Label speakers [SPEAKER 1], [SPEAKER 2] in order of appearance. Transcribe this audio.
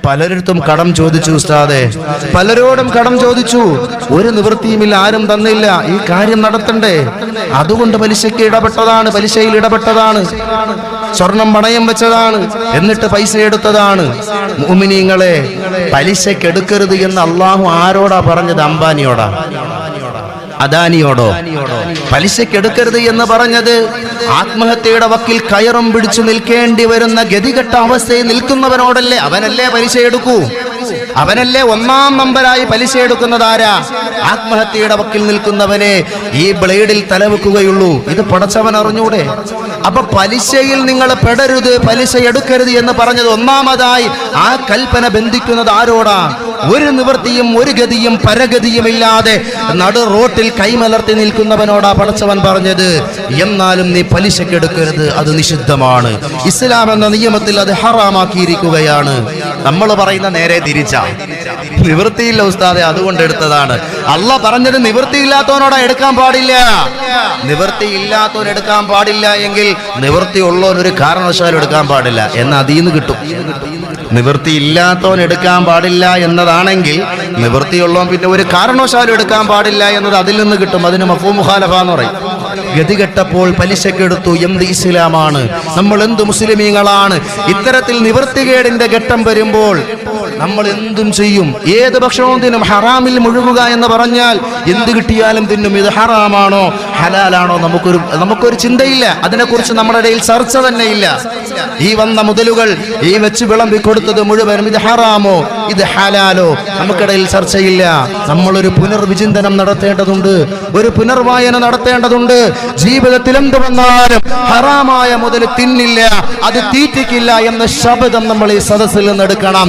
[SPEAKER 1] പലരിടത്തും കടം ചോദിച്ചു ഉസ്താദേ, പലരോടും കടം ചോദിച്ചു, ഒരു നിവൃത്തിയുമില്ല, ആരും തന്നില്ല. ഈ കാര്യം നടത്തണ്ടേ? അതുകൊണ്ട് പലിശയ്ക്ക് ഇടപെട്ടതാണ്, പലിശയിൽ ഇടപെട്ടതാണ്, സ്വർണം പണയം വെച്ചതാണ്, എന്നിട്ട് പൈസ എടുത്തതാണ്. മുഅ്മിനീങ്ങളെ, പലിശയ്ക്ക് എടുക്കരുത് എന്ന് അള്ളാഹു ആരോടാ പറഞ്ഞത്? അംബാനിയോടാ? അദാനിയോടോ? പലിശയ്ക്ക് എടുക്കരുത് എന്ന് പറഞ്ഞത് ആത്മഹത്യയുടെ വക്കിൽ കയറും പിടിച്ചു നിൽക്കേണ്ടി വരുന്ന ഗതികെട്ട അവസ്ഥയിൽ നിൽക്കുന്നവനോടല്ലേ? അവനല്ലേ പലിശ എടുക്കൂ? അവനല്ലേ ഒന്നാം നമ്പരായി പലിശ എടുക്കുന്നത്? ആരാ? ആത്മഹത്യയുടെ വക്കിൽ നിൽക്കുന്നവനെ ഈ ബ്ലേഡിൽ തലവെക്കുകയുള്ളൂ. ഇത് പടച്ചവൻ അറിഞ്ഞൂടെ? അപ്പൊ പലിശയിൽ നിങ്ങൾ പെടരുത്, പലിശ എടുക്കരുത് എന്ന് പറഞ്ഞത് ഒന്നാമതായി ആ കൽപ്പന ബന്ധിക്കുന്നത് ആരോടാ? ഒരു നിവൃത്തിയും ഒരു ഗതിയും പരഗതിയും ഇല്ലാതെ നടു റോട്ടിൽ കൈമലർത്തി നിൽക്കുന്നവനോടാ പടച്ചവൻ പറഞ്ഞത്. എന്നാലും നീ പലിശയ്ക്ക് എടുക്കരുത്, അത് നിഷിദ്ധമാണ്. ഇസ്ലാം എന്ന നിയമത്തിൽ അത് ഹറാമാക്കിയിരിക്കുകയാണ്. നമ്മൾ പറയുന്ന നേരെ തിരിച്ചാ. നിവൃത്തിയില്ല ഉസ്താദെ, അതുകൊണ്ട് എടുത്തതാണ്. അള്ളാഹ് പറഞ്ഞത് നിവൃത്തിയില്ലാത്തവനോടാ എടുക്കാൻ പാടില്ല. നിവൃത്തിയില്ലാത്തവൻ എടുക്കാൻ പാടില്ല എങ്കിൽ നിവൃത്തി ഉള്ളവൻ ഒരു കാരണവശാലും എടുക്കാൻ പാടില്ല എന്ന് അതിന്ന് കിട്ടും. നിവൃത്തി ഇല്ലാത്തവൻ എടുക്കാൻ പാടില്ല എന്നതാണെങ്കിൽ നിവൃത്തിയുള്ളവൻ പിന്നെ ഒരു കാരണവശാലും എടുക്കാൻ പാടില്ല എന്നത് അതിൽ നിന്ന് കിട്ടും. അതിന് മഫ്ഹൂം മുഖാലഫ എന്ന് പറയും. ഗതികെട്ടപ്പോൾ പലിശക്കെടുത്തു. എന്ത് ഇസ്ലാമാണ്? നമ്മൾ എന്ത് മുസ്ലിമീങ്ങളാണ്? ഇത്തരത്തിൽ നിവൃത്തികേടിന്റെ ഘട്ടം വരുമ്പോൾ നമ്മൾ എന്തും ചെയ്യും. ഏത് ഭക്ഷണവും തിന്നും. ഹറാമിൽ മുഴുകുക എന്ന് പറഞ്ഞാൽ എന്ത് കിട്ടിയാലും തിന്നും. ഇത് ഹറാമാണോ ഹലാലാണോ നമുക്കൊരു ചിന്തയില്ല. അതിനെക്കുറിച്ച് നമ്മുടെ ഇടയിൽ ചർച്ച തന്നെ ഇല്ല. ഈ വന്ന മുതലുകൾ, ഈ വെച്ച് വിളമ്പി കൊടുത്തത് മുഴുവനും ഇത് ഹറാമോ ഇത് ഹലാലോ നമുക്കിടയിൽ ചർച്ചയില്ല. നമ്മളൊരു പുനർവിചിന്തനം നടത്തേണ്ടതുണ്ട്, ഒരു പുനർവായന നടത്തേണ്ടതുണ്ട്. ജീവിതത്തിൽ എന്ത് വന്നാലും ഹറാമായ മുതൽ തിന്നില്ല, അത് തീറ്റിക്കില്ല എന്ന ശബ്ദം നമ്മൾ ഈ സദസ്സിൽ നിന്ന് എടുക്കണം.